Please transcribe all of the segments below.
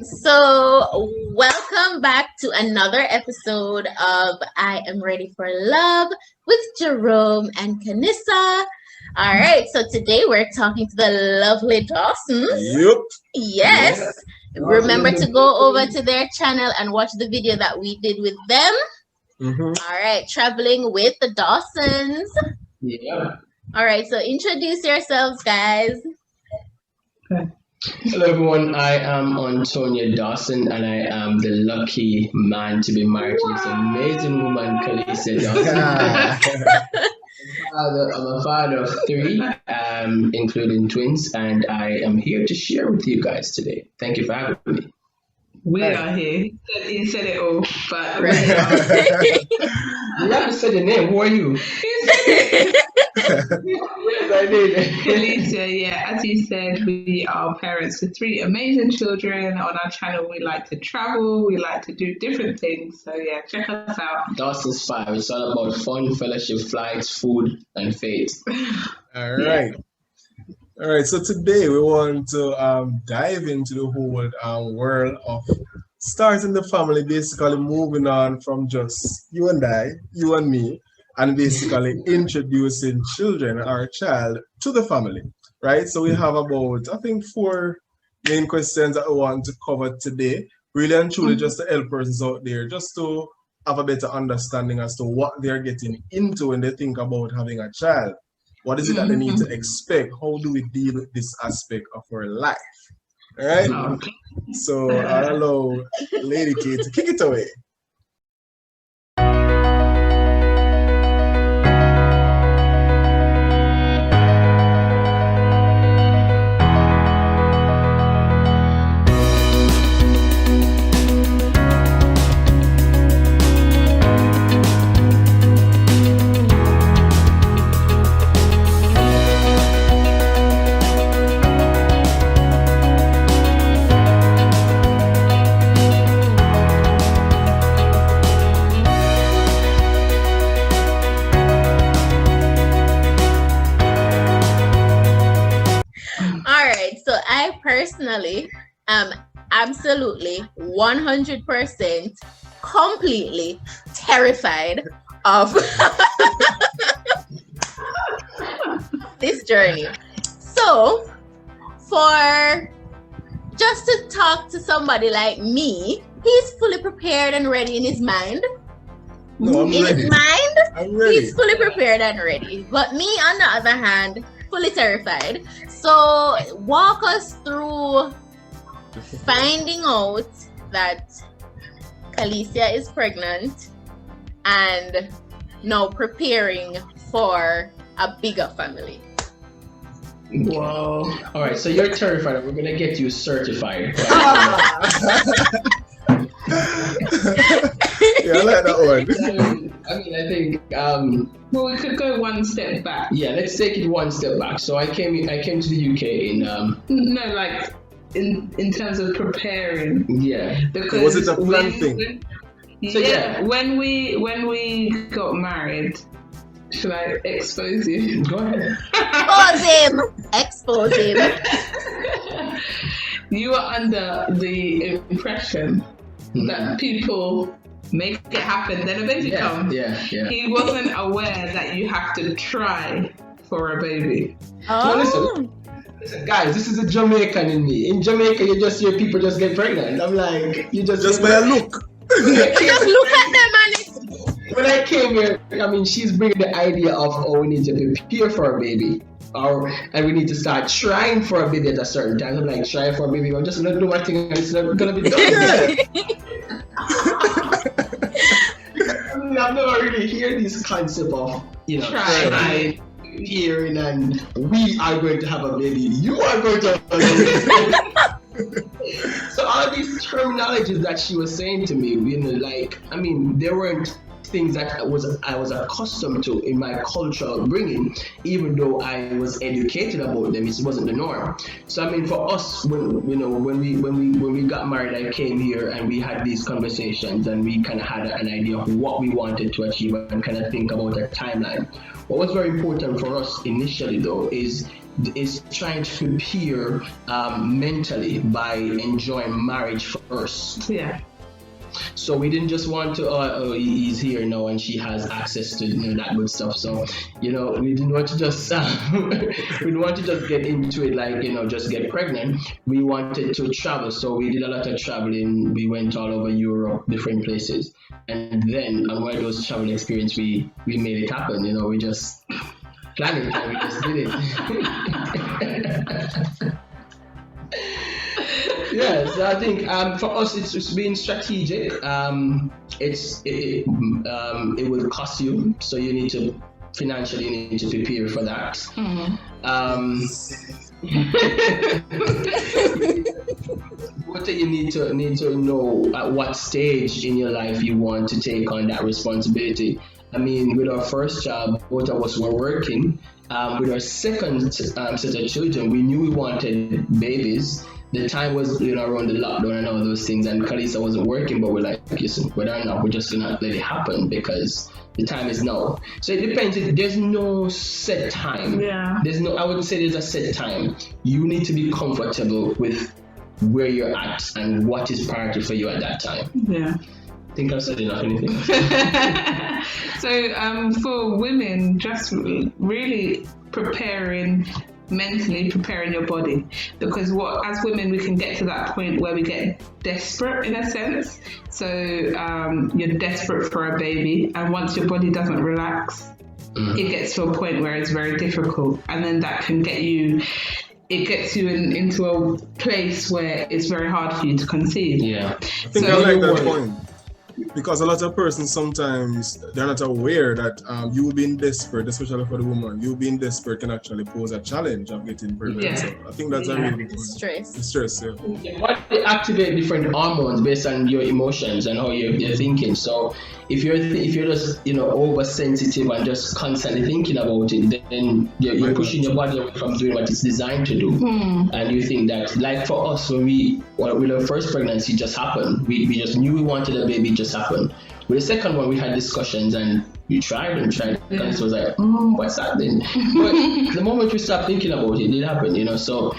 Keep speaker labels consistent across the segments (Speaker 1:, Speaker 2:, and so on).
Speaker 1: So, welcome back to another episode of I Am Ready for Love with Jerome and Kanissa. All right, so today we're talking to the lovely Dawsons.
Speaker 2: Yep.
Speaker 1: Yes. Remember to go over to their channel and watch the video that we did with them. All right, traveling with the Dawsons.
Speaker 3: Yeah.
Speaker 1: All right, so introduce yourselves, guys.
Speaker 3: Hello, everyone. I am Antonia Dawson, and I am the lucky man to be married to this amazing woman, Kalisa Dawson. I'm a father of three, including twins, and I am here to share with you guys today. Thank you for having me.
Speaker 4: We are here. You said it all, but
Speaker 3: You haven't said your name. Who are you?
Speaker 4: you said it.
Speaker 3: Yes, I did.
Speaker 4: Alicia, yeah, as you said, we are parents to three amazing children. On our channel, we like to travel, we like to do different things. So yeah, check us out.
Speaker 3: Dawson's 5. It's all about fun, fellowship, flights, food, and faith.
Speaker 2: All right. All right. So today we want to dive into the whole world of starting the family, basically moving on from just you and I, you and me, and basically introducing children or a child to the family, right? So we have about, I think, 4 main questions that we want to cover today, really and truly just to help persons out there, just to have a better understanding as to what they're getting into when they think about having a child. What is it that they need to expect? How do we deal with this aspect of our life? All right? So I'll allow Lady K to kick it away.
Speaker 1: So I personally am absolutely 100% completely terrified of this journey. So for just to talk to somebody like me, he's fully prepared and ready in his mind.
Speaker 2: No, I'm ready.
Speaker 1: His mind,
Speaker 2: I'm ready.
Speaker 1: he's fully prepared and ready. But me, on the other hand, fully terrified. So walk us through finding out that Kalicia is pregnant and now preparing for a bigger family.
Speaker 3: Whoa. All right, so you're terrified. We're going to get you certified.
Speaker 2: Yeah, I like that one.
Speaker 3: I think.
Speaker 4: Well, we could go one step back.
Speaker 3: Yeah, let's take it one step back. So I came to the UK in.
Speaker 4: No, like in terms of preparing.
Speaker 3: Yeah.
Speaker 4: Because
Speaker 2: Was it a planned thing?
Speaker 4: When we got married, should I expose you?
Speaker 3: Go ahead.
Speaker 1: Expose him.
Speaker 4: You were under the impression that people make it happen, then eventually come.
Speaker 3: Yeah.
Speaker 4: He wasn't aware that you have to try for a baby.
Speaker 1: Oh.
Speaker 3: Listen, guys, this is a Jamaican in me. In Jamaica, you just hear people just get pregnant. I'm like, you just
Speaker 2: by a look.
Speaker 1: You just look at them and it's...
Speaker 3: When I came here, I mean, she's bringing the idea of, oh, we need to prepare for a baby. And we need to start trying for a baby at a certain time. I'm like, trying for a baby, I'm just not doing my thing and it's not going to be done. I mean, I've never really heard this concept of, trying, hearing, and we are going to have a baby. You are going to have a baby. So all these terminologies that she was saying to me, they weren't things that I was accustomed to in my cultural bringing, even though I was educated about them. It wasn't the norm. So I mean, for us, when we got married, I came here and we had these conversations, and we kind of had an idea of what we wanted to achieve and kind of think about a timeline. What was very important for us initially, though, is trying to prepare mentally by enjoying marriage first.
Speaker 4: Yeah.
Speaker 3: So we didn't just want to, he's here now and she has access to that good stuff. So, we didn't want to just, we didn't want to just get into it like, just get pregnant. We wanted to travel. So we did a lot of traveling. We went all over Europe, different places. And then on one of those travel experiences, we made it happen. We just planned it and we just did it. Yeah, so I think for us it's being strategic. It will cost you, so you need to financially prepare for that. What do you need to know at what stage in your life you want to take on that responsibility. I mean, with our first job, both of us were working. With our second set of children, we knew we wanted babies. The time was around the lockdown and all those things, and Kalisa wasn't working, but we're like, listen, whether or not we're just gonna let it happen because the time is now. So it depends. There's no set time.
Speaker 4: Yeah.
Speaker 3: I wouldn't say there's a set time. You need to be comfortable with where you're at and what is priority for you at that time.
Speaker 4: Yeah.
Speaker 3: I think I've said enough. Anything?
Speaker 4: So for women, just really mentally preparing your body, because as women we can get to that point where we get desperate in a sense. So you're desperate for a baby, and once your body doesn't relax, it gets to a point where it's very difficult, and then that can get you. It gets you into a place where it's very hard for you to conceive.
Speaker 3: Yeah,
Speaker 2: I think I like that point. Because a lot of persons sometimes they're not aware that you being desperate, especially for the woman, you being desperate can actually pose a challenge of getting pregnant.
Speaker 4: Yeah.
Speaker 2: So I think that's a really good
Speaker 1: Stress.
Speaker 2: The stress, yeah.
Speaker 3: What they activate different hormones based on your emotions and how you're thinking. So if you're just oversensitive and just constantly thinking about it, then you're pushing your body away from doing what it's designed to do. And you think that, like for us, with our first pregnancy, just happened. We just knew we wanted a baby. Just happened. With the second one, we had discussions and we tried, and it was like, what's happening? But the moment we start thinking about it, it happened, so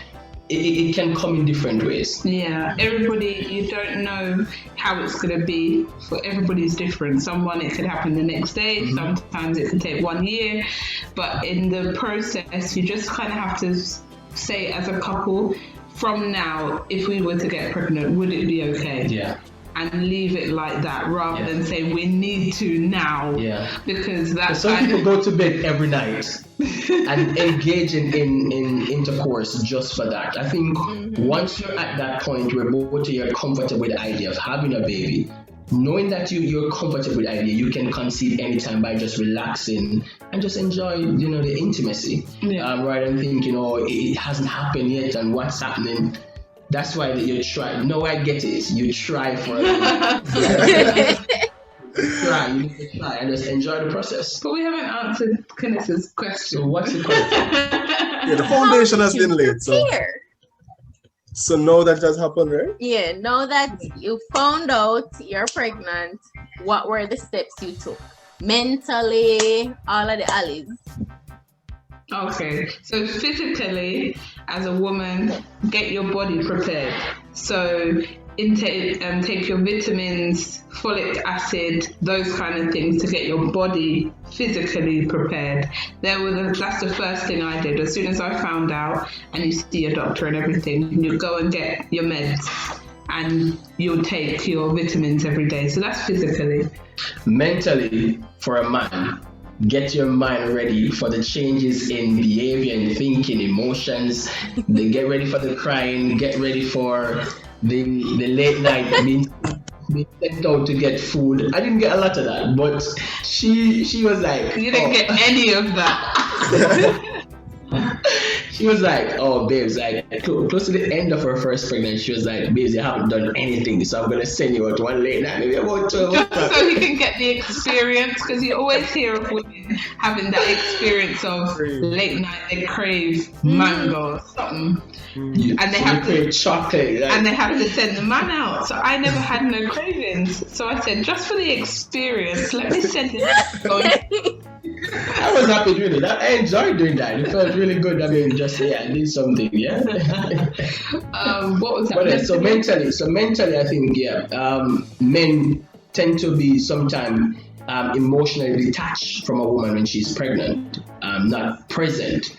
Speaker 3: it can come in different ways.
Speaker 4: Yeah, everybody, you don't know how it's going to be. For everybody's different. Someone, it could happen the next day. Sometimes it could take 1 year. But in the process, you just kind of have to say as a couple, from now, if we were to get pregnant, would it be okay?
Speaker 3: Yeah.
Speaker 4: And leave it like that rather than say we need to now.
Speaker 3: Yeah.
Speaker 4: Because that's
Speaker 3: some people go to bed every night and engage in intercourse just for that. I think once you're at that point where both of you are comfortable with the idea of having a baby, knowing that you're comfortable with the idea, you can conceive anytime by just relaxing and just enjoy, the intimacy. Rather than think, it hasn't happened yet and what's happening. That's why you try. No, I get it. You try for it. You need to try and just enjoy the process.
Speaker 4: But we haven't answered Kenneth's question.
Speaker 3: So what's the question?
Speaker 2: Yeah, the foundation has been laid. So now that has happened, right?
Speaker 1: Yeah, now that you found out you're pregnant, what were the steps you took? Mentally, all of the alleys.
Speaker 4: Okay, so physically, as a woman, get your body prepared. So take your vitamins, folic acid, those kind of things to get your body physically prepared. That's the first thing I did. As soon as I found out, and you see a doctor and everything, you go and get your meds and you'll take your vitamins every day. So that's physically.
Speaker 3: Mentally, for a man, get your mind ready for the changes in behavior and thinking, emotions. Get ready for the crying. Get ready for the late night being sent out to get food. I didn't get a lot of that, but she was like,
Speaker 4: you didn't get any of that.
Speaker 3: She was like, oh, babes, like close to the end of her first pregnancy, she was like, babes, you haven't done anything, so I'm going to send you out one late night, maybe about 12
Speaker 4: Just so he can get the experience, because you always hear of women having that experience of late night, they crave mango or something. And they have to
Speaker 3: chocolate, like.
Speaker 4: And they have to send the man out. So I never had no cravings. So I said, just for the experience, let me send it.
Speaker 3: I was happy doing it. I enjoyed doing that. It felt really good. I mean, just I did something. Yeah.
Speaker 4: What was that?
Speaker 3: But so mentally, I think men tend to be sometimes emotionally detached from a woman when she's pregnant, not present.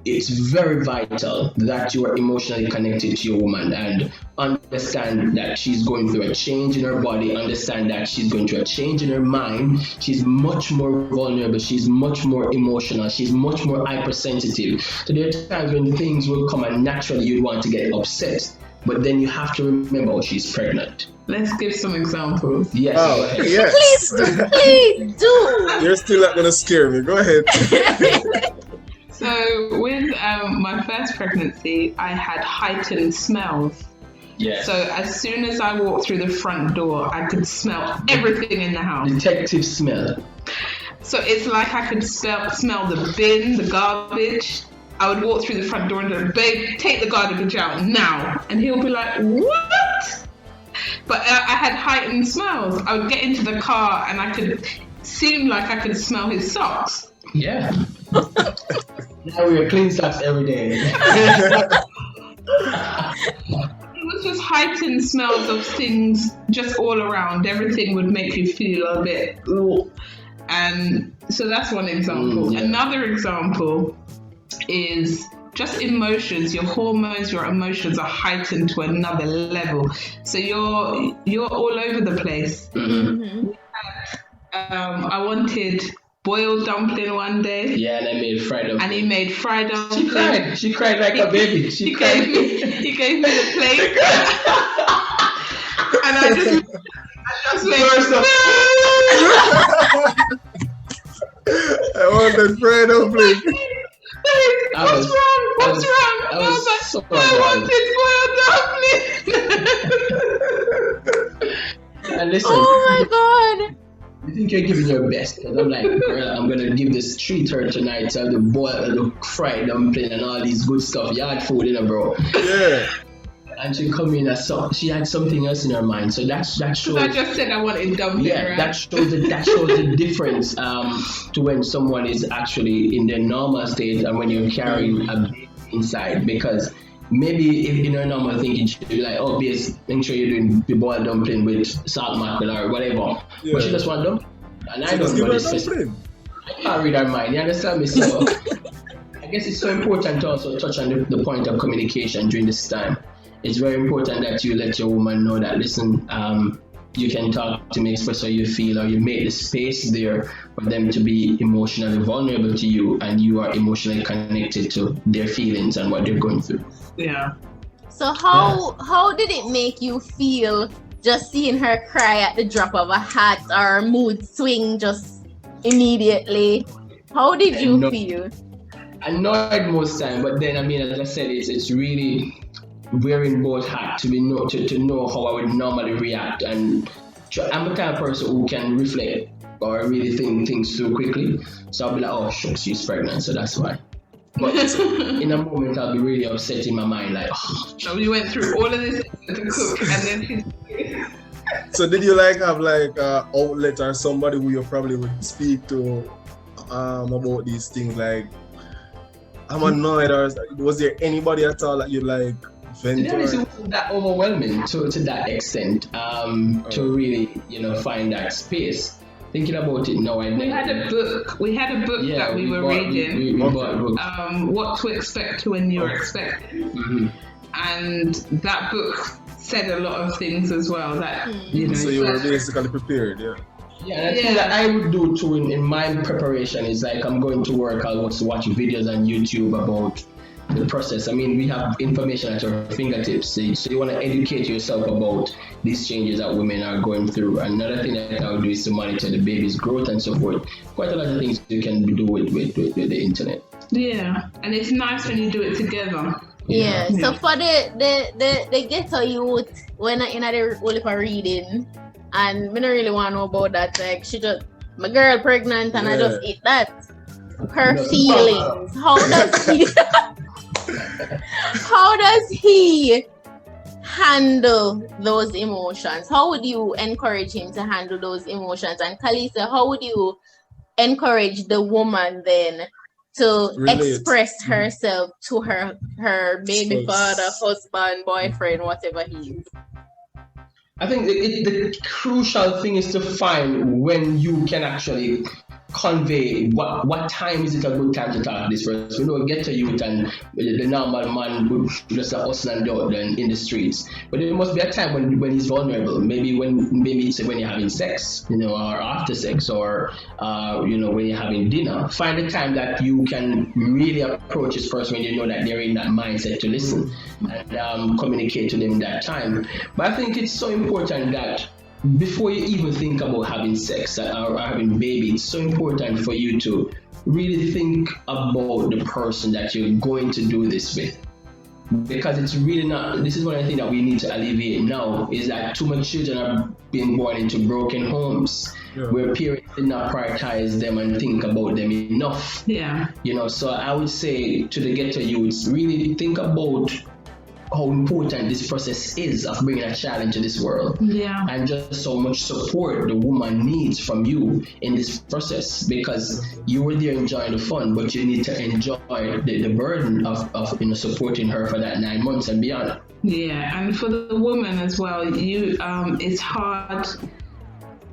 Speaker 3: It's very vital that you are emotionally connected to your woman and understand that she's going through a change in her body, understand that she's going through a change in her mind. She's much more vulnerable, she's much more emotional, she's much more hypersensitive. So there are times when things will come and naturally you'd want to get upset, but then you have to remember she's pregnant.
Speaker 4: Let's give some examples.
Speaker 3: Yes.
Speaker 2: Oh, yes.
Speaker 1: Please do.
Speaker 2: You're still not gonna scare me. Go ahead.
Speaker 4: So with my first pregnancy, I had heightened smells.
Speaker 3: Yes.
Speaker 4: So as soon as I walked through the front door, I could smell everything in the house.
Speaker 3: Detective smell.
Speaker 4: So it's like I could smell the bin, the garbage. I would walk through the front door and go, babe, take the garbage out now. And he'll be like, what? But I had heightened smells. I would get into the car and I could seem like I could smell his socks.
Speaker 3: Yeah. Now we wear clean socks every day.
Speaker 4: It was just heightened smells of things just all around. Everything would make you feel a bit, ugh. And so that's one example. Another example is just emotions. Your hormones, your emotions are heightened to another level. So you're all over the place.
Speaker 1: Mm-hmm.
Speaker 4: I wanted boiled dumpling one day.
Speaker 3: Yeah, and I made fried dumpling.
Speaker 4: And he made fried dumpling.
Speaker 3: She cried like a baby.
Speaker 4: He gave me the plate. And I just went,
Speaker 2: I want that fried dumpling.
Speaker 4: What's wrong?
Speaker 3: I
Speaker 4: I was like,
Speaker 3: so
Speaker 4: I wanted boiled dumpling.
Speaker 3: And listen.
Speaker 1: Oh my God.
Speaker 3: You think you're giving your best? And I'm like, girl, I'm gonna give this treat her tonight. So the boiled, the fried dumpling, and all these good stuff, yard food, bro.
Speaker 2: Yeah.
Speaker 3: And she come in and she had something else in her mind. So that shows.
Speaker 4: I just said I wanted dumpling.
Speaker 3: Yeah,
Speaker 4: right?
Speaker 3: that shows the difference to when someone is actually in their normal state and when you're carrying a baby inside. Because maybe if in her normal thinking she'd be like, oh, please make sure you're doing the boiled dumpling with salt mackerel or whatever. Yeah. But she just want dumpling. And I don't know this. I can't read her mind. You understand me? So I guess it's so important to also touch on the point of communication during this time. It's very important that you let your woman know that, listen, you can talk to me, express how you feel, or you make the space there for them to be emotionally vulnerable to you, and you are emotionally connected to their feelings and what they're going through.
Speaker 4: Yeah.
Speaker 1: So how did it make you feel just seeing her cry at the drop of a hat or mood swing just immediately? How did you feel?
Speaker 3: Annoyed most time, but then as I said, it's really wearing both hats to know how I would normally react, and I'm the kind of person who can reflect or really think things through quickly. So I'll be like, oh shucks, she's pregnant, so that's why. But in a moment I'll be really upset in my mind, like, oh.
Speaker 4: So you went through all of this to cook, and then
Speaker 2: So did you have outlet or somebody who you probably would speak to about these things, like, I'm annoyed, or was there anybody at all that you like?
Speaker 3: To be honest, it wasn't that overwhelming to that extent, to really, find that space. Thinking about it now, we had a book that we were reading. We bought a book.
Speaker 4: What to expect when you're expecting.
Speaker 3: Mm-hmm.
Speaker 4: And that book said a lot of things as well. That
Speaker 2: so you were basically prepared, yeah.
Speaker 3: Yeah, and I think that I would do too in my preparation is like, I'm going to work, I'll watch videos on YouTube about the process. We have information at our fingertips, so you want to educate yourself about these changes that women are going through. Another thing that I would do is to monitor the baby's growth and so forth. Quite a lot of things you can do with the internet.
Speaker 4: Yeah, and it's nice when you do it together.
Speaker 1: Yeah. So for the ghetto youth, when I in the Oliver reading, and we don't really want to know about that. Like, my girl pregnant, and I just eat that. Her feelings. How does he handle those emotions? How would you encourage him to handle those emotions? And Kalisa, how would you encourage the woman then to
Speaker 2: Relate.
Speaker 1: express herself to her baby
Speaker 2: Spouse.
Speaker 1: father, husband, boyfriend, whatever he is.
Speaker 3: I think the crucial thing is to find when you can actually convey what time is it a good time to talk to this person. We don't get to youth and the normal man would just hustle and do it in the streets. But there must be a time when he's vulnerable. Maybe it's when you're having sex, or after sex, or when you're having dinner. Find a time that you can really approach this person when you know that they're in that mindset to listen and communicate to them that time. But I think it's so important that before you even think about having sex or having a baby, it's so important for you to really think about the person that you're going to do this with. Because it's really not, this is one of the things that we need to alleviate now, is that too many children are being born into broken homes where parents did not prioritize them and think about them enough.
Speaker 4: Yeah.
Speaker 3: So I would say to the ghetto youths, really think about how important this process is of bringing a child into this world, and just so much support the woman needs from you in this process, because you were there enjoying the fun, but you need to enjoy the burden of supporting her for that 9 months and beyond.
Speaker 4: Yeah, and for the woman as well, it's hard.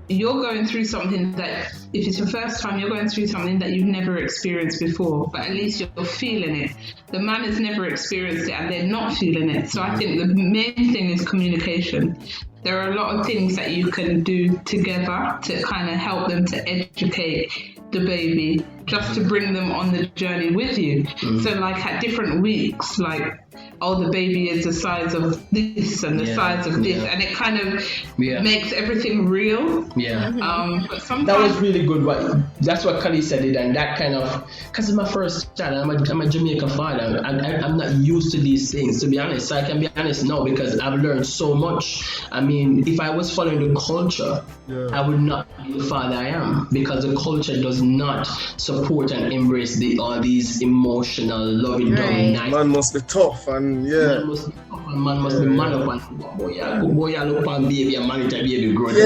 Speaker 4: You're going through something that, if it's your first time, you're going through something that you've never experienced before, but at least you're feeling it. The man has never experienced it and they're not feeling it. So I think the main thing is communication. There are a lot of things that you can do together to kind of help them to educate the baby, just to bring them on the journey with you. So like at different weeks, like, the baby is the size of this and the size of this, and it kind of makes everything real. But sometimes
Speaker 3: that was really good. That's what Kalisa did, and that kind of, because it's my first child, I'm a Jamaican father. I'm not used to these things, to be honest. So I can be honest now, because I've learned so much. I mean, if I was following the culture, I would not be the father I am, because the culture does not support and embrace all these emotional, loving-dovey nice.
Speaker 2: Man must be tough, and
Speaker 3: Man must be tough, and man must be man up, and boy, I look on baby and manage a baby growing.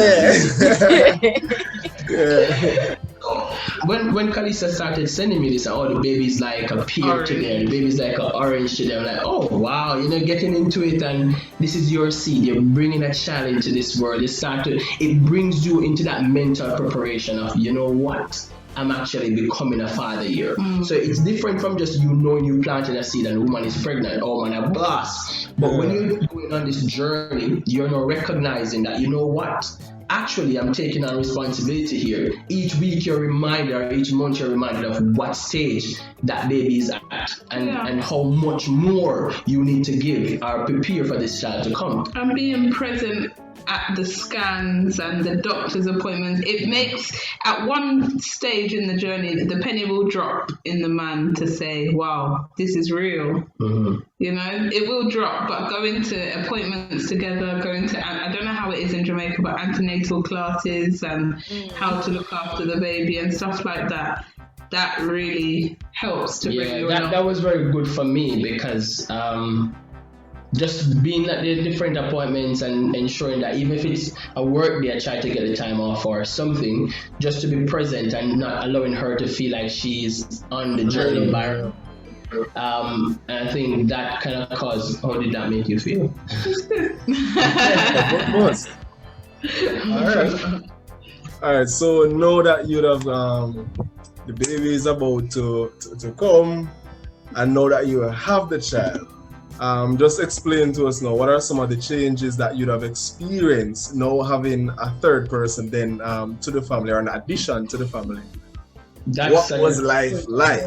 Speaker 3: When Kalisa started sending me this, the baby's like a pear to them, the baby's like an orange to them, like, oh wow, getting into it, and this is your seed, you're bringing a child into this world. It brings you into that mental preparation of, what? I'm actually becoming a father here. So it's different from just knowing you planted a seed and the woman is pregnant. Oh man, a blast. But when you're going on this journey, you're now recognizing that, what? Actually, I'm taking on responsibility here. Each week you're reminded, or each month you're reminded of what stage that baby is at, and how much more you need to give or prepare for this child to come.
Speaker 4: And being present at the scans and the doctor's appointments, it makes, at one stage in the journey, the penny will drop in the man to say, wow, this is real. It will drop, but going to appointments together, I don't know how it is in Jamaica, but antenatal classes and how to look after the baby and stuff like that, that really helps to bring you along.
Speaker 3: That was very good for me, because just being at the different appointments and ensuring that even if it's a work day, I try to get the time off or something, just to be present and not allowing her to feel like she's on the journey by her. And I think that kind of caused, how did that make you feel?
Speaker 2: All right, so now that you'd have the baby is about to come, and now that you have the child, just explain to us now, what are some of the changes that you'd have experienced now having a third person then to the family, or an addition to the family? What was life like?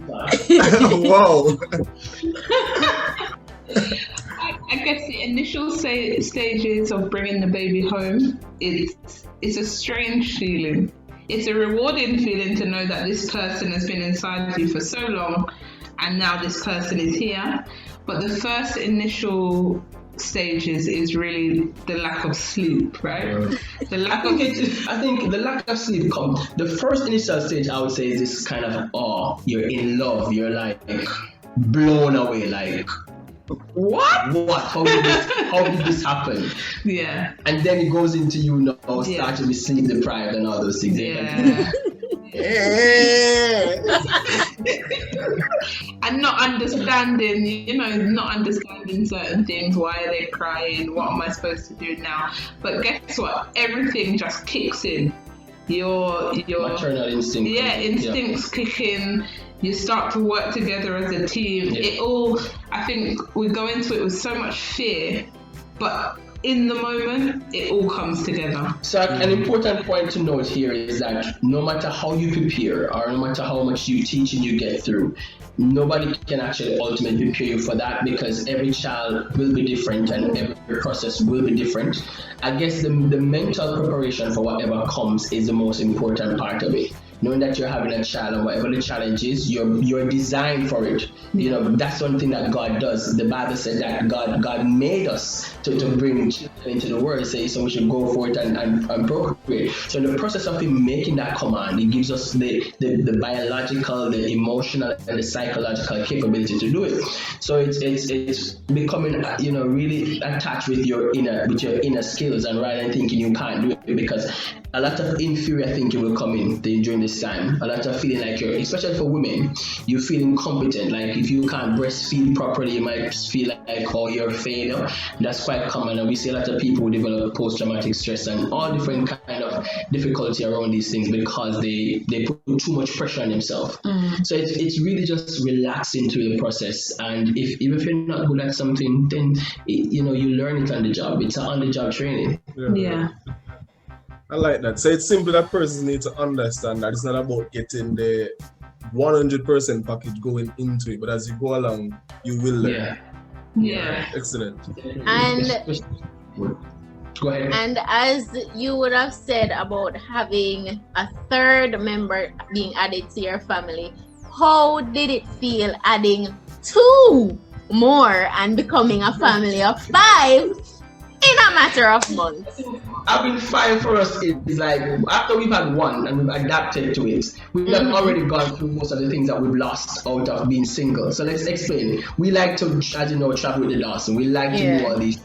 Speaker 2: Wow.
Speaker 4: I guess the initial stages of bringing the baby home, it's a strange feeling. It's a rewarding feeling to know that this person has been inside you for so long, and now this person is here. But the first initial stages is really the lack of sleep, right? The lack of
Speaker 3: I think the lack of sleep comes. The first initial stage, I would say, is this kind of you're in love, you're like blown away, like what? How did this happen?
Speaker 4: Yeah.
Speaker 3: And then it goes into starting to be sleep deprived and all those things.
Speaker 4: Yeah. And not understanding, not understanding certain things. Why are they crying? What am I supposed to do now? But guess what? Everything just kicks in. Your
Speaker 3: maternal instinct.
Speaker 4: Yeah, instincts kick in. You start to work together as a team. Yeah. I think we go into it with so much fear, but in the moment, it all comes together.
Speaker 3: So an important point to note here is that no matter how you prepare or no matter how much you teach and you get through, nobody can actually ultimately prepare you for that, because every child will be different and every process will be different. I guess the mental preparation for whatever comes is the most important part of it. Knowing that you're having a child and whatever the challenge is, you're designed for it. That's one thing that God does. The Bible said that God made us to bring children into the world. So we should go for it and procreate. So in the process of Him making that command, He gives us the biological, the emotional, and the psychological capability to do it. So it's becoming really attached with your inner skills, and rather than thinking you can't do it, because a lot of inferior thinking will come in during this time. A lot of feeling like especially for women, you feel incompetent. Like if you can't breastfeed properly, you might feel like you're a failure. That's quite common, and we see a lot of people who develop post-traumatic stress and all different kind of difficulty around these things because they put too much pressure on themselves. So it's really just relaxing through the process, and even if you're not good at something, then you learn it on the job. It's an on-the-job training.
Speaker 4: Yeah.
Speaker 2: I like that. So it's simply that persons need to understand that it's not about getting the 100% package going into it, but as you go along, you will learn.
Speaker 4: Yeah.
Speaker 2: Excellent.
Speaker 1: And
Speaker 3: go ahead.
Speaker 1: And as you would have said about having a third member being added to your family, how did it feel adding 2 more and becoming a family of 5 in a matter of months?
Speaker 3: Having 5 for us is like, after we've had 1 and we've adapted to it, we've already gone through most of the things that we've lost out of being single. So let's explain. We like to, as you know, travel with the Dawson. We like to do all these.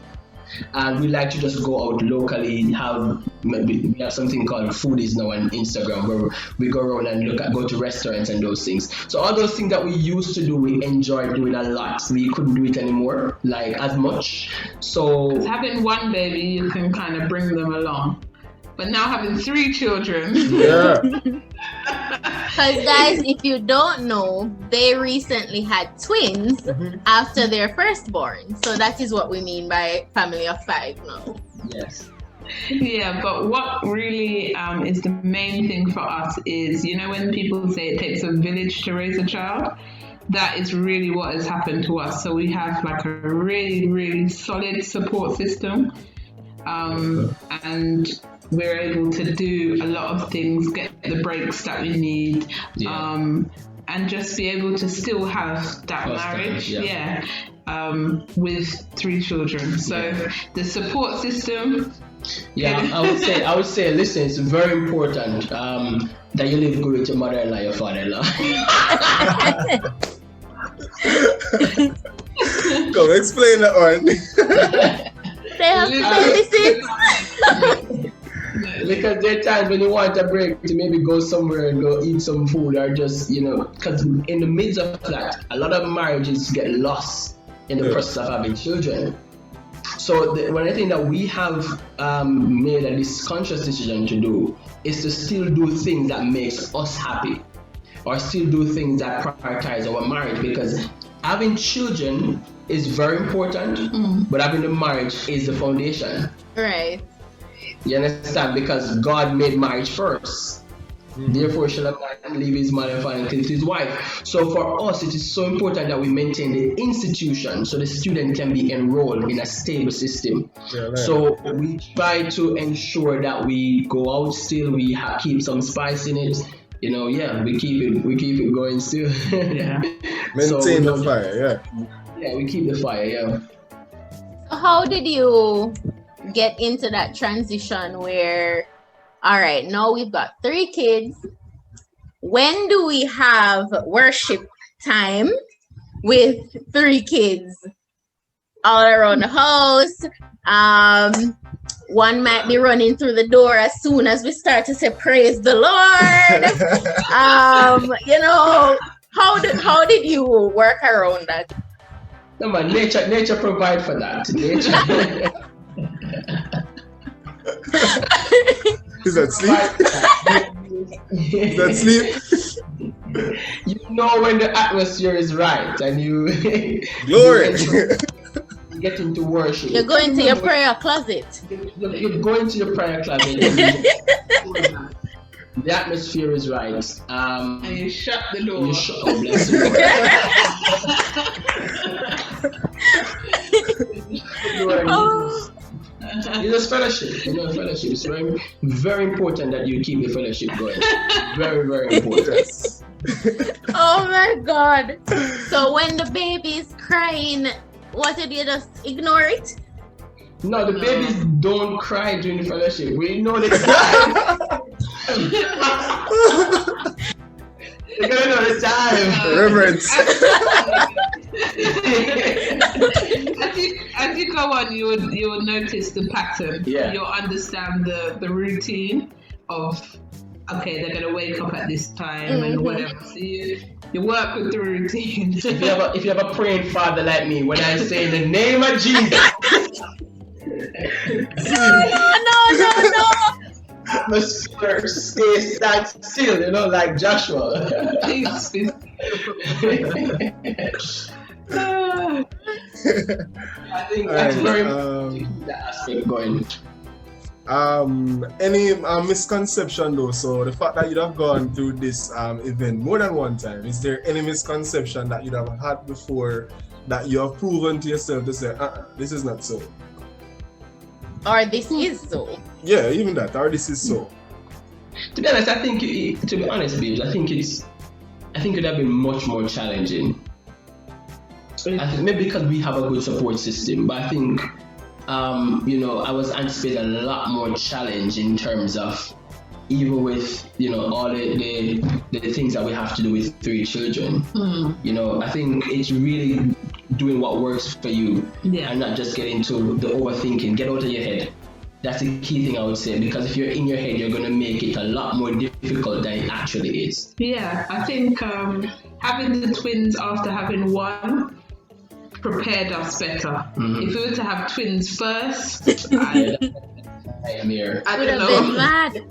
Speaker 3: And we like to just go out locally. We have something called Foodies now on Instagram, where we go around and go to restaurants and those things. So all those things that we used to do, we enjoyed doing a lot. We couldn't do it anymore, like as much. So
Speaker 4: having 1 baby, you can kind of bring them along. But now having 3 children.
Speaker 2: Yeah.
Speaker 1: Because guys, if you don't know, they recently had twins after their firstborn. So that is what we mean by family of 5 now.
Speaker 3: Yes.
Speaker 4: Yeah, but what really is the main thing for us is, when people say it takes a village to raise a child, that is really what has happened to us. So we have like a really, really solid support system. And we're able to do a lot of things, get the breaks that we need, and just be able to still have that marriage, with 3 children. So the support system.
Speaker 3: Yeah, I would say, listen, it's very important that you live good with your mother-in-law, your father-in-law.
Speaker 2: Come explain that one.
Speaker 1: They have to babysit.
Speaker 3: Because there are times when you want a break to maybe go somewhere and go eat some food, or just, because in the midst of that, a lot of marriages get lost in the process of having children. So one thing that we have made this conscious decision to do is to still do things that makes us happy, or still do things that prioritize our marriage, because having children is very important, but having the marriage is the foundation.
Speaker 1: Right.
Speaker 3: You understand? Because God made marriage first. Therefore shall a man leave his mother and father and cleave to his wife. So for us, it is so important that we maintain the institution so the student can be enrolled in a stable system. So we try to ensure that we go out still, we keep some spice in it. We keep it going still.
Speaker 2: Maintain the fire,
Speaker 3: Yeah, we keep the fire,
Speaker 1: So how did you get into that transition where, all right, now we've got 3 kids. When do we have worship time with 3 kids all around the house? one might be running through the door as soon as we start to say praise the Lord. How did you work around that?
Speaker 3: No man, nature provide for that. Nature.
Speaker 2: Is that sleep? Is that sleep?
Speaker 3: You know when the atmosphere is right and you
Speaker 2: Glory.
Speaker 3: you get into worship.
Speaker 1: You're going to your prayer closet.
Speaker 3: You're going to your prayer closet. The atmosphere is right.
Speaker 4: And you shut the door.
Speaker 3: You shut. Oh, bless you. It's a fellowship. Fellowship. It's very, very important that you keep the fellowship going. Very, very important.
Speaker 1: Oh my God. So when the baby is crying, what did you just ignore it?
Speaker 3: No, the babies don't cry during the fellowship. We know they cry. They're gonna know the time.
Speaker 2: Reverence.
Speaker 4: As you go on, you will notice the pattern.
Speaker 3: Yeah.
Speaker 4: You'll understand the routine of, okay, they're gonna wake up at this time and whatever. So you work with the routine.
Speaker 3: If you have a praying father like me, when I say in the name of Jesus,
Speaker 1: No.
Speaker 3: atmosphere stand still, like Joshua.
Speaker 4: Peace.
Speaker 3: I think that's very important. That aspect going.
Speaker 2: Any misconception though? So the fact that you'd have gone through this event more than one time, is there any misconception that you'd have had before that you have proven to yourself to say, this is not so?
Speaker 1: Or this is so?
Speaker 2: Yeah, even that, or this is so.
Speaker 3: To be honest, I think it would have been much more challenging. I think maybe because we have a good support system, but I think I was anticipating a lot more challenge in terms of even with all the things that we have to do with 3 children. I think it's really doing what works for you and not just get into the overthinking. Get out of your head. That's the key thing I would say, because if you're in your head, you're going to make it a lot more difficult than it actually is.
Speaker 4: Yeah, I think having the twins after having one prepared us better. If we were to have twins first, I
Speaker 1: would have been mad.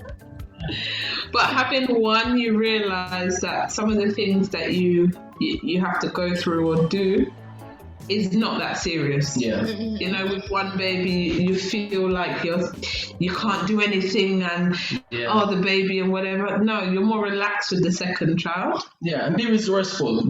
Speaker 4: But having one, you realize that some of the things that you have to go through or do is not that serious.
Speaker 3: Yeah.
Speaker 4: With one baby, you feel like you can't do anything and the baby and whatever. No, you're more relaxed with the second child.
Speaker 3: Yeah, and be resourceful. I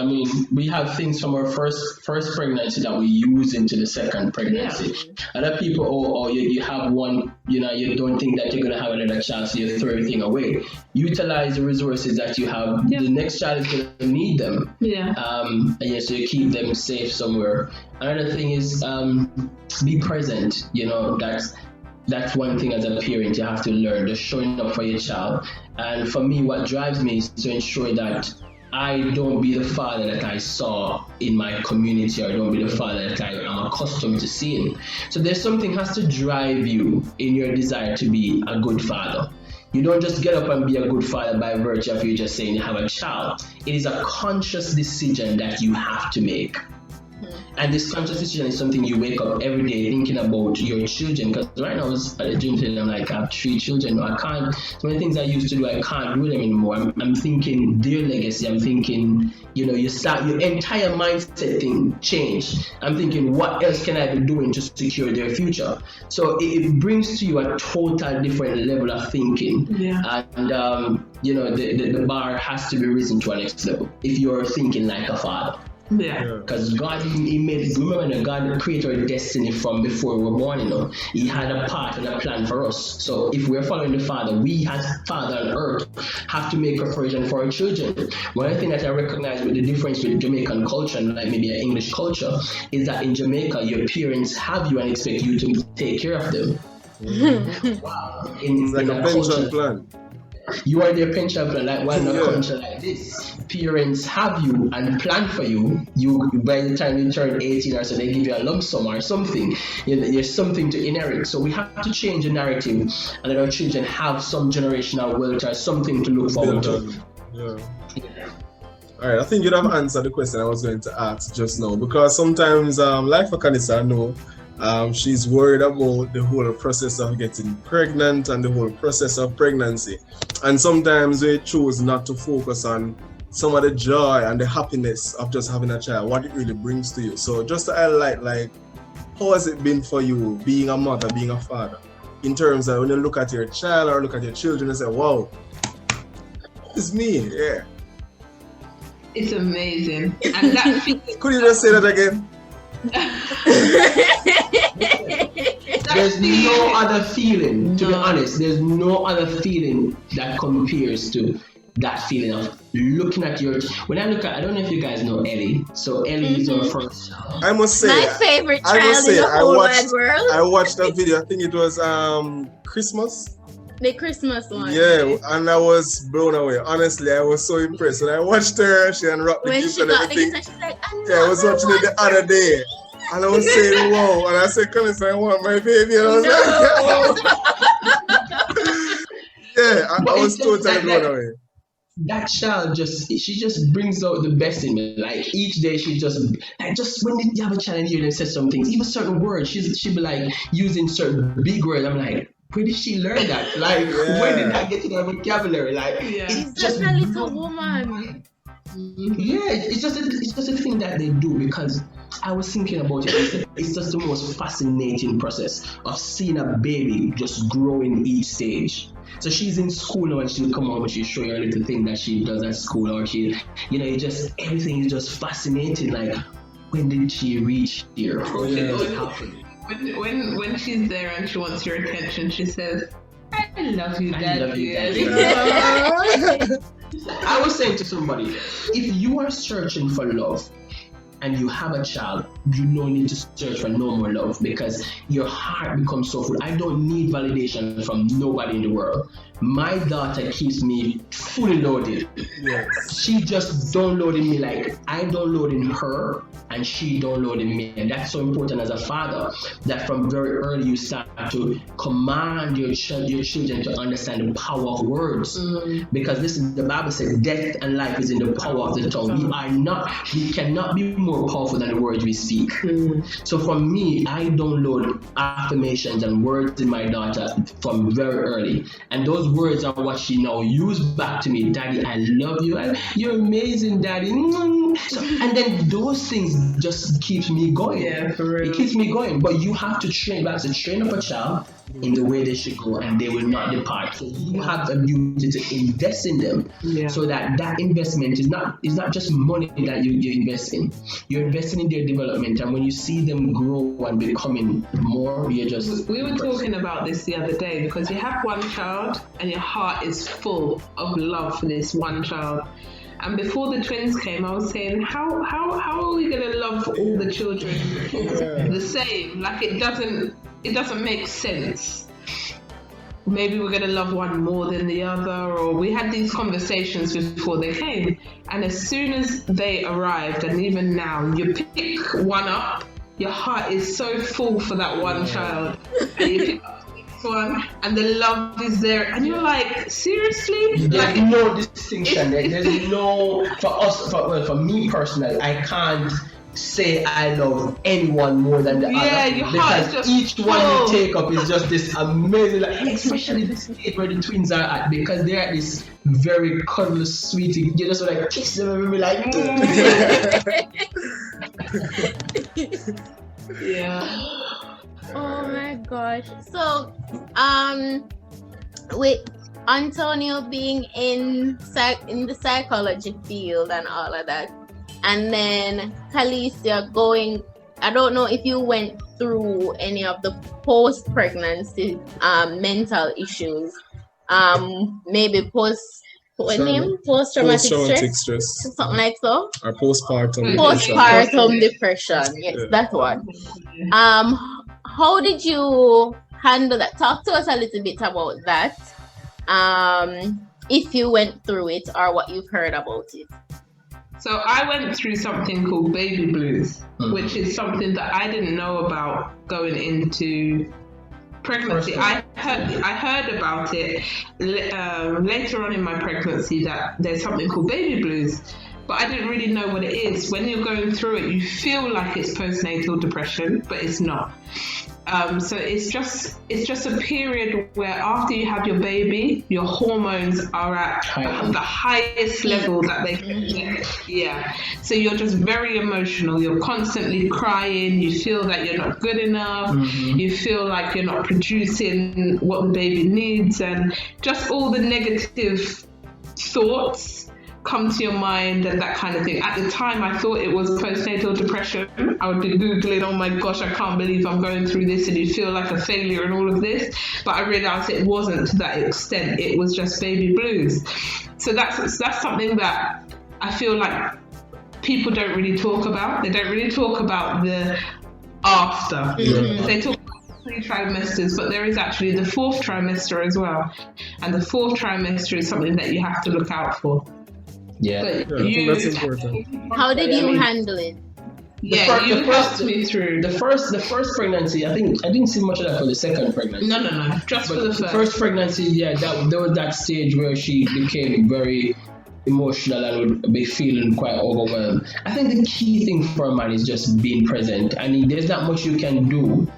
Speaker 3: mean, we have things from our first pregnancy that we use into the second pregnancy. Other people, you have one, you don't think that you're gonna have another child, so you throw everything away. Utilize the resources that you have. The next child is gonna need them.
Speaker 4: Yeah.
Speaker 3: So you keep them safe somewhere. Another thing is be present. That's one thing as a parent you have to learn, just showing up for your child. And for me, what drives me is to ensure that I don't be the father that I saw in my community, or I don't be the father that I am accustomed to seeing. So there's something has to drive you in your desire to be a good father. You don't just get up and be a good father by virtue of you just saying you have a child. It is a conscious decision that you have to make. And this conscious decision is something you wake up every day thinking about your children. Because right now I was at the gym today, I'm like, I have 3 children. I can't, so many things I used to do, I can't do them anymore. I'm thinking their legacy. I'm thinking, you start your entire mindset thing change. I'm thinking, what else can I be doing to secure their future? So it brings to you a total different level of thinking.
Speaker 4: Yeah.
Speaker 3: And the bar has to be risen to a next level if you're thinking like a father.
Speaker 4: Yeah.
Speaker 3: Because God, remember, God created our destiny from before we were born, He had a path and a plan for us. So if we're following the Father, we as Father on earth have to make preparation for our children. One thing that I recognize with the difference with Jamaican culture and like maybe an English culture is that in Jamaica, your parents have you and expect you to take care of them.
Speaker 2: Wow. It's like a pension plan.
Speaker 3: You are their pension plan. Like, why not country like this? Parents have you and plan for you. You by the time you turn 18 or so, they give you a lump sum or something. There's something to inherit. So we have to change the narrative and let our children have some generational wealth or something to look forward to.
Speaker 2: Yeah. All right, I think you'd have answered the question I was going to ask just now, because sometimes, like for Kanisa, I know she's worried about the whole process of getting pregnant and the whole process of pregnancy. And sometimes we choose not to focus on some of the joy and the happiness of just having a child, what it really brings to you. So just to highlight, like, how has it been for you being a mother, being a father, in terms of when you look at your child or look at your children and say, wow, it's me, yeah.
Speaker 4: It's amazing. And that feeling.
Speaker 2: Could you just say that again?
Speaker 3: There's no other feeling, to be honest, there's no other feeling that compares to that feeling of looking at your. When I look at, I don't know if you guys know Ellie. So Ellie is our first.
Speaker 2: I must say,
Speaker 1: my favorite child in the whole wide world.
Speaker 2: I watched that video. I think it was Christmas.
Speaker 1: The Christmas one.
Speaker 2: Yeah, and I was blown away. Honestly, I was so impressed. And I watched her, she unwrapped the gift and everything.
Speaker 1: She's like,
Speaker 2: I was watching it the other day. And I was saying, wow. And I said, come I want my baby. And I was like, I was totally blown away.
Speaker 3: That child she just brings out the best in me. Like each day she just when you have a child and you hear them say some things, even certain words, she'd be like using certain big words. I'm like, where did she learn that? Like, where did that get to that vocabulary? Like,
Speaker 1: it's just a little woman.
Speaker 3: Yeah, it's just a thing that they do, because I was thinking about it. It's just the most fascinating process of seeing a baby just growing each stage. So she's in school now and she'll come home and she'll show you a little thing that she does at school, or everything is just fascinating. Like, when did she reach here?
Speaker 4: When she's there and she wants your attention, she says, I love you, Daddy.
Speaker 3: I was saying to somebody, if you are searching for love and you have a child, you don't need to search for no more love, because your heart becomes so full. I don't need validation from nobody in the world. My daughter keeps me fully loaded.
Speaker 2: Yes.
Speaker 3: She just downloading me like I downloading her and she downloading me. And that's so important as a father, that from very early you start to command your children to understand the power of words. Because listen, the Bible says death and life is in the power of the tongue. We cannot be more powerful than the words we speak. So for me, I download affirmations and words in my daughter from very early. And those words are what she now uses back to me. Daddy, I love you. You're amazing, Daddy. So, and then those things just keeps me going.
Speaker 4: Yeah, for real.
Speaker 3: It keeps me going. But you have to train up a child in the way they should go, and they will not depart. So you have the duty to invest in them, so that investment is not just money that you invest in. You're investing in their development, and when you see them grow and becoming more, you're just.
Speaker 4: We were talking about this the other day, because you have one child and your heart is full of love for this one child. And before the twins came, I was saying, how are we gonna love all the children the same? Like, it doesn't make sense. Maybe we're gonna love one more than the other, or we had these conversations before they came. And as soon as they arrived, and even now, you pick one up, your heart is so full for that one child. And you pick up one and the love is there, and you're like, seriously?
Speaker 3: There's no distinction. There's no, for me personally, I can't say I love anyone more than the other,
Speaker 4: your heart is just
Speaker 3: each
Speaker 4: full.
Speaker 3: one you take up is just this amazing, especially the stage where the twins are at, because they're at this very cuddly, sweet, you just like kiss them and be like
Speaker 4: yeah.
Speaker 1: Oh my gosh. So, with Antonio being in the psychology field and all of that, and then Kalicia going, I don't know if you went through any of the post-pregnancy mental issues, maybe post-traumatic stress, something like so,
Speaker 2: or postpartum
Speaker 1: depression. Yes, that one. How did you handle that? Talk to us a little bit about that. if you went through it or what you've heard about it.
Speaker 4: So I went through something called baby blues, which is something that I didn't know about going into pregnancy. I heard about it later on in my pregnancy, that there's something called baby blues, but I didn't really know what it is. When you're going through it, you feel like it's postnatal depression, but it's not. So it's just a period where after you have your baby, your hormones are at the highest level that they can get. Yeah. So you're just very emotional. You're constantly crying. You feel that you're not good enough. You feel like you're not producing what the baby needs, and just all the negative thoughts come to your mind and that kind of thing. At the time, I thought it was postnatal depression. I would be Googling, oh my gosh, I can't believe I'm going through this, and you feel like a failure and all of this. But I realized it wasn't to that extent. It was just baby blues. So that's something that I feel like people don't really talk about. They don't really talk about the after. They talk about 3 trimesters, but there is actually the 4th trimester as well. And the 4th trimester is something that you have to look out for.
Speaker 5: Yeah,
Speaker 2: I think that's important.
Speaker 1: How did you handle it?
Speaker 4: You helped me through.
Speaker 5: The first pregnancy, I didn't see much of that for the second pregnancy.
Speaker 4: No, just
Speaker 5: but
Speaker 4: for the
Speaker 5: first pregnancy, there was that stage where she became very emotional and would be feeling quite overwhelmed. I think the key thing for a man is just being present. I mean, there's not much you can do.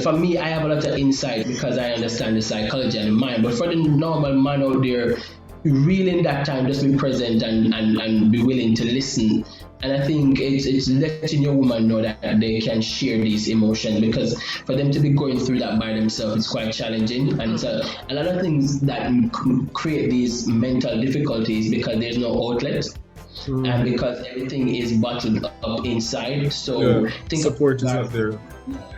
Speaker 5: For me, I have a lot of insight because I understand the psychology and the mind. But for the normal man out there, really in that time, just be present and be willing to listen. And I think it's letting your woman know that they can share these emotions, because for them to be going through that by themselves is quite challenging. And so a lot of things that create these mental difficulties because there's no outlet. And because everything is bottled up inside. So think
Speaker 2: support is not there.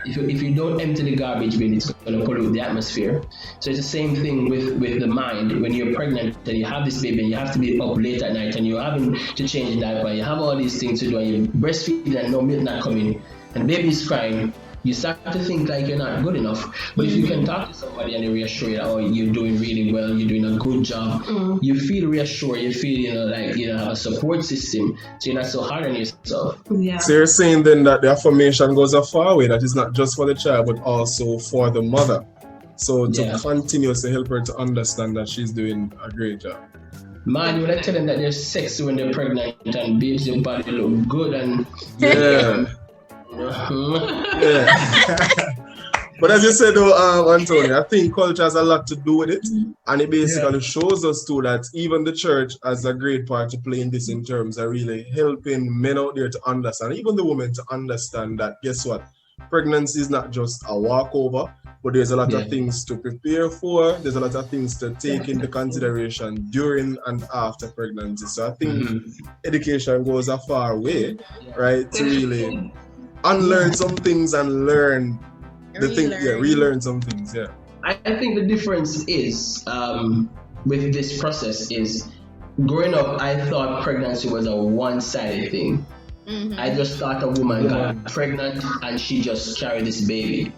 Speaker 5: If you don't empty the garbage bin, it's going to pollute the atmosphere. So it's the same thing with the mind. When you're pregnant and you have this baby and you have to be up late at night and you're having to change the diaper, you have all these things to do, and you're breastfeeding and no milk not coming, and the baby's crying, you start to think like you're not good enough. But if you can talk to somebody and they reassure you that, oh, you're doing really well, you're doing a good job, you feel reassured, you feel, like you have a support system, so you're not so hard on yourself.
Speaker 4: Yeah.
Speaker 2: So you're saying then that the affirmation goes a far way, that is not just for the child, but also for the mother. So to continuously help her to understand that she's doing a great job.
Speaker 5: Man, you want to tell them that they're sexy when they're pregnant and babes, your body look good and...
Speaker 2: Yeah. But as you said though, Antonio, I think culture has a lot to do with it, and it basically shows us too that even the church has a great part to play in this, in terms of really helping men out there to understand, even the women to understand that, guess what, pregnancy is not just a walkover, but there's a lot of things to prepare for, there's a lot of things to take into consideration during and after pregnancy. So I think education goes a far way, right, to really unlearn some things and learn relearn some things.
Speaker 5: I think the difference is with this process is, growing up I thought pregnancy was a one-sided thing. I just thought a woman got pregnant and she just carried this baby.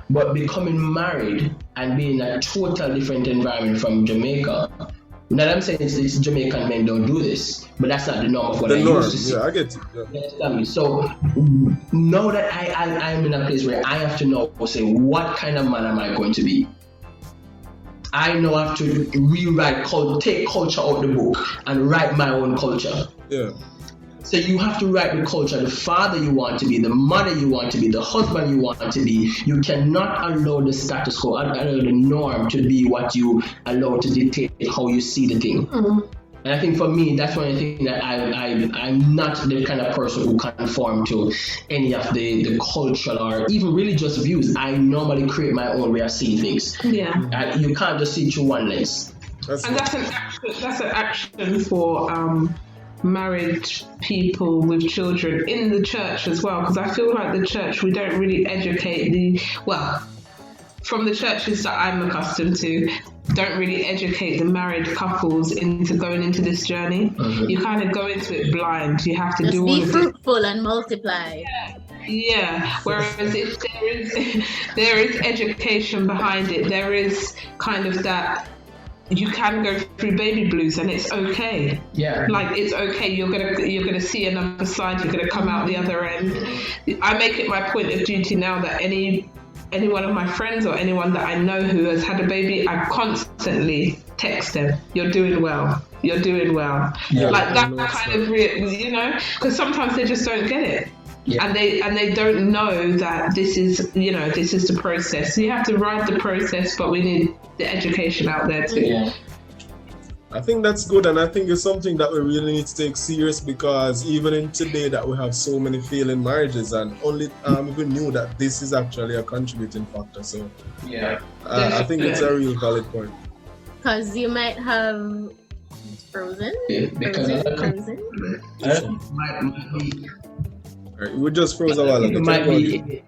Speaker 5: But becoming married and being in a total different environment from Jamaica, now I'm saying it's Jamaican men don't do this, but that's not the norm of what I used to see.
Speaker 2: Yeah, I get it.
Speaker 5: So now that I'm in a place where I have to know, say, what kind of man am I going to be? I now have to rewrite, take culture out the book and write my own culture.
Speaker 2: Yeah.
Speaker 5: So you have to write the culture, the father you want to be, the mother you want to be, the husband you want to be. You cannot allow the status quo, allow the norm to be what you allow to dictate how you see the thing. And I think for me, that's one of the things that I'm not the kind of person who conform to any of the cultural or even religious views. I normally create my own way of seeing things. Yeah. You can't just see through one lens.
Speaker 4: That's an action for married people with children in the church as well, because I feel like the church, we don't really educate from the churches that I'm accustomed to, don't really educate the married couples into going into this journey. You kind of go into it blind. You have to just do all of
Speaker 1: fruitful and multiply.
Speaker 4: Yeah. Whereas if there is education behind it, there is kind of that you can go through baby blues, and it's okay.
Speaker 5: Yeah.
Speaker 4: Like, it's okay. You're gonna see another side. You're gonna come out the other end. I make it my point of duty now that any one of my friends or anyone that I know who has had a baby, I constantly text them, "You're doing well. You're doing well."
Speaker 5: Yeah.
Speaker 4: Like that kind of, because sometimes they just don't get it.
Speaker 5: Yeah.
Speaker 4: And they don't know that this is the process. So you have to ride the process, but we need the education out there too.
Speaker 5: Yeah.
Speaker 2: I think that's good, and I think it's something that we really need to take serious, because even in today that we have so many failing marriages, and only we knew that this is actually a contributing factor. So
Speaker 5: Yeah.
Speaker 2: I think it's a real valid point.
Speaker 1: Because you might have frozen.
Speaker 5: Yeah, because
Speaker 1: Frozen.
Speaker 3: Might be.
Speaker 2: Right, we just froze a while ago.
Speaker 5: It might be.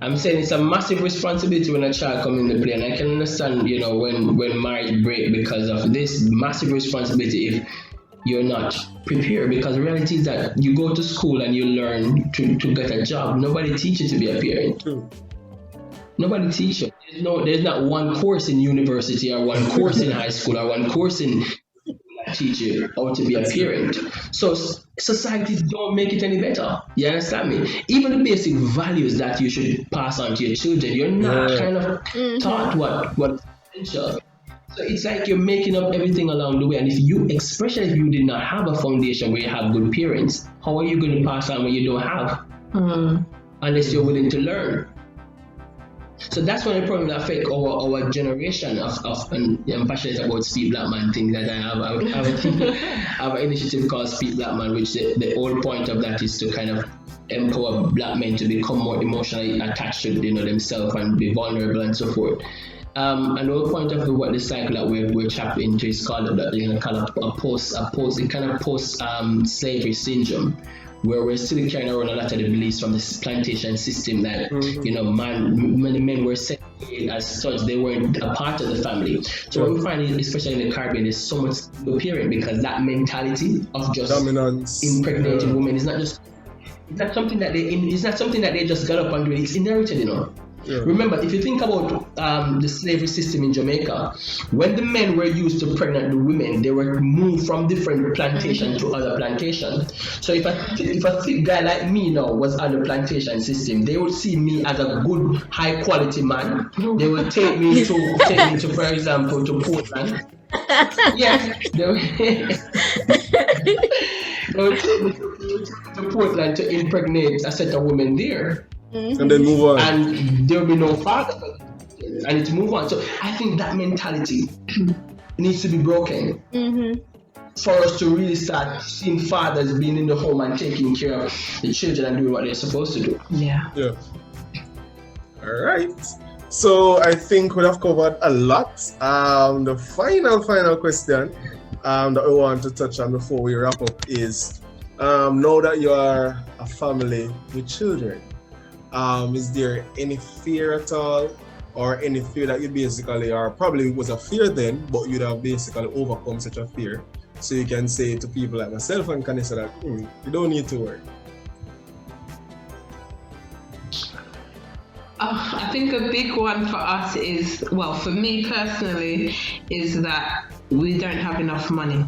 Speaker 5: I'm saying it's a massive responsibility when a child comes in the play, and I can understand, when marriage break because of this massive responsibility if you're not prepared. Because the reality is that you go to school and you learn to get a job. Nobody teaches you to be a parent.
Speaker 2: True.
Speaker 5: Nobody teaches you. There's not one course in university or one course in high school or one course in teach you how to be a parent. So societies don't make it any better. You understand me? Even the basic values that you should pass on to your children, you're not kind of taught what is essential. So it's like you're making up everything along the way. And especially if you did not have a foundation where you have good parents, how are you going to pass on what you don't have? Unless you're willing to learn. So that's one of the problems that affect our generation and I'm passionate about Speak Black Man thing that I have an initiative called Speak Black Man, which the whole point of that is to kind of empower black men to become more emotionally attached to themselves and be vulnerable and so forth. And the whole point of what the cycle that we're tapped into is called a post slavery syndrome, where we're still carrying around a lot of the beliefs from this plantation system that many men were segregated as such. They weren't a part of the family. So what we find, especially in the Caribbean, is so much apparent, because that mentality of just
Speaker 2: Dominance.
Speaker 5: impregnating women is not something that they just got up and do. It's inherited, Yeah. Remember, if you think about the slavery system in Jamaica, when the men were used to pregnant the women, they were moved from different plantation to other plantation. So if a fit guy like me now was on the plantation system, they would see me as a good, high quality man. They would take me to, for example, to Portland. Yes, they would take me to Portland to impregnate a set of women there.
Speaker 2: And then move on.
Speaker 5: And there will be no father. I need to move on. So I think that mentality needs to be broken for us to really start seeing fathers being in the home and taking care of the children and doing what they're supposed to do.
Speaker 4: Yeah.
Speaker 2: All right. So I think we have covered a lot. The final question that we want to touch on before we wrap up is, now that you are a family with children, is there any fear at all, or any fear that you basically, or probably was a fear then, but you'd have basically overcome such a fear, so you can say to people like myself and Kanisa that you don't need to worry?
Speaker 4: I think a big one for us is, well, for me personally, is that we don't have enough money.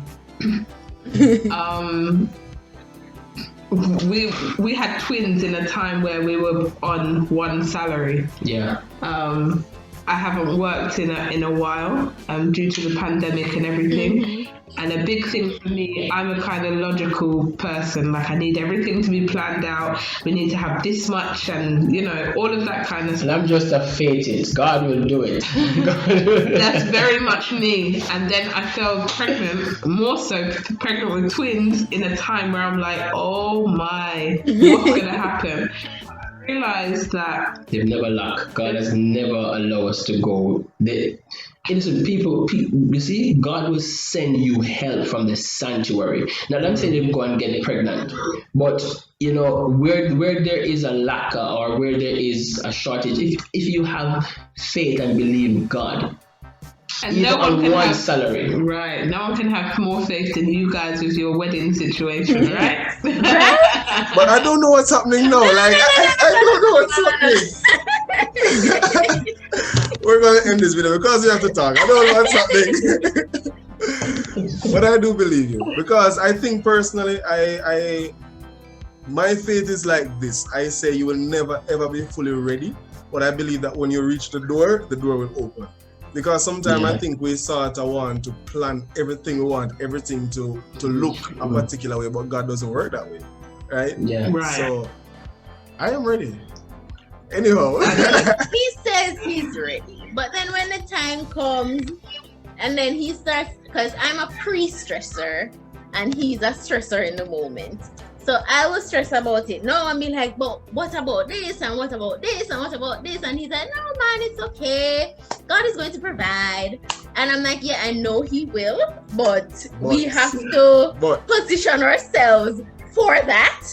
Speaker 4: We had twins in a time where we were on one salary.
Speaker 5: Yeah.
Speaker 4: I haven't worked in a while due to the pandemic and everything. And a big thing for me, I'm a kind of logical person. Like, I need everything to be planned out. We need to have this much, and all of that kind of stuff.
Speaker 5: And I'm just a fatalist. God will do it.
Speaker 4: That's very much me. And then I fell pregnant, more so pregnant with twins, in a time where I'm like, oh my, what's gonna happen? I realized that
Speaker 5: they've never lacked. God has never allowed us to go. Innocent people, you see, God will send you help from the sanctuary. Now, I'm saying they go and get pregnant, but where there is a lack or where there is a shortage, if you have faith and believe God,
Speaker 4: and
Speaker 5: even
Speaker 4: no one
Speaker 5: on
Speaker 4: can
Speaker 5: one
Speaker 4: have,
Speaker 5: salary,
Speaker 4: right? No one can have more faith than you guys with your wedding situation, right?
Speaker 2: But I don't know what's happening now. Like I don't know what's happening. we're going to end this video because we have to talk. I don't know what's happening. But I do believe you because I think personally, my faith is like this. I say you will never ever be fully ready, but I believe that when you reach the door will open. Because sometimes I think we sort of want to plan everything, we want everything to look a particular way, but God doesn't work that way, right?
Speaker 5: Yeah.
Speaker 4: Right.
Speaker 2: So I am ready. Anyhow.
Speaker 1: He says he's ready, but then when the time comes, and then he starts, because I'm a pre-stressor, and he's a stressor in the moment. So I was stressed about it. No, I mean like, but what about this and what about this and what about this? And he's like, no man, it's okay. God is going to provide. And I'm like, yeah, I know he will, but we have to position ourselves for that,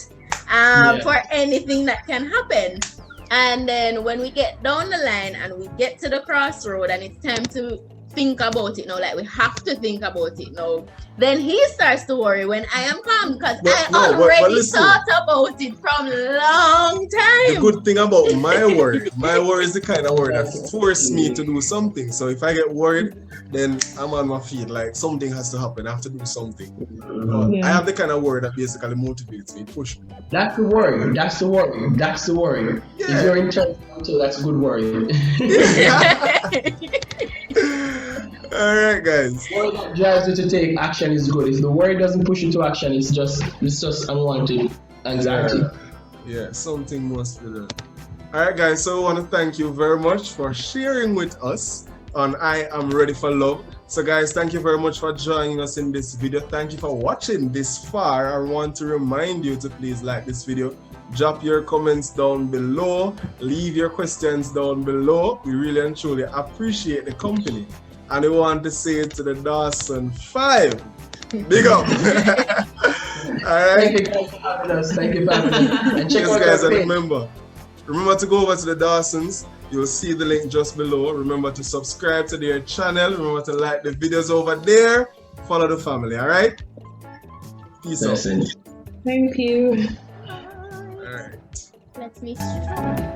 Speaker 1: for anything that can happen. And then when we get down the line and we get to the crossroad and it's time to think about it now, like we have to think about it now, then he starts to worry when I am calm because I already thought about it from a long time.
Speaker 2: The good thing about my worry is the kind of worry that forces me to do something. So if I get worried, then I'm on my feet, like something has to happen, I have to do something. I have the kind of worry that basically motivates me, pushes me.
Speaker 5: That's the worry. That's the worry. That's the worry.
Speaker 2: Yeah.
Speaker 5: If you're in touch, so that's good worry.
Speaker 2: Alright guys.
Speaker 5: Worry that drives you to take action is good. If the worry doesn't push you to action, it's just unwanted anxiety.
Speaker 2: Yeah, something must be done. Alright guys, so we want to thank you very much for sharing with us on I Am Ready for Love. So guys, thank you very much for joining us in this video. Thank you for watching this far. I want to remind you to please like this video. Drop your comments down below. Leave your questions down below. We really and truly appreciate the company. And we want to say it to the Dawson 5. Big up. Alright.
Speaker 5: Thank you guys for having us. Thank you for having us. And check out
Speaker 2: guys,
Speaker 5: our
Speaker 2: and
Speaker 5: page.
Speaker 2: remember to go over to the Dawsons. You'll see the link just below. Remember to subscribe to their channel. Remember to like the videos over there. Follow the family, alright? Peace out.
Speaker 4: Thank you.
Speaker 2: Alright.
Speaker 1: Let me try.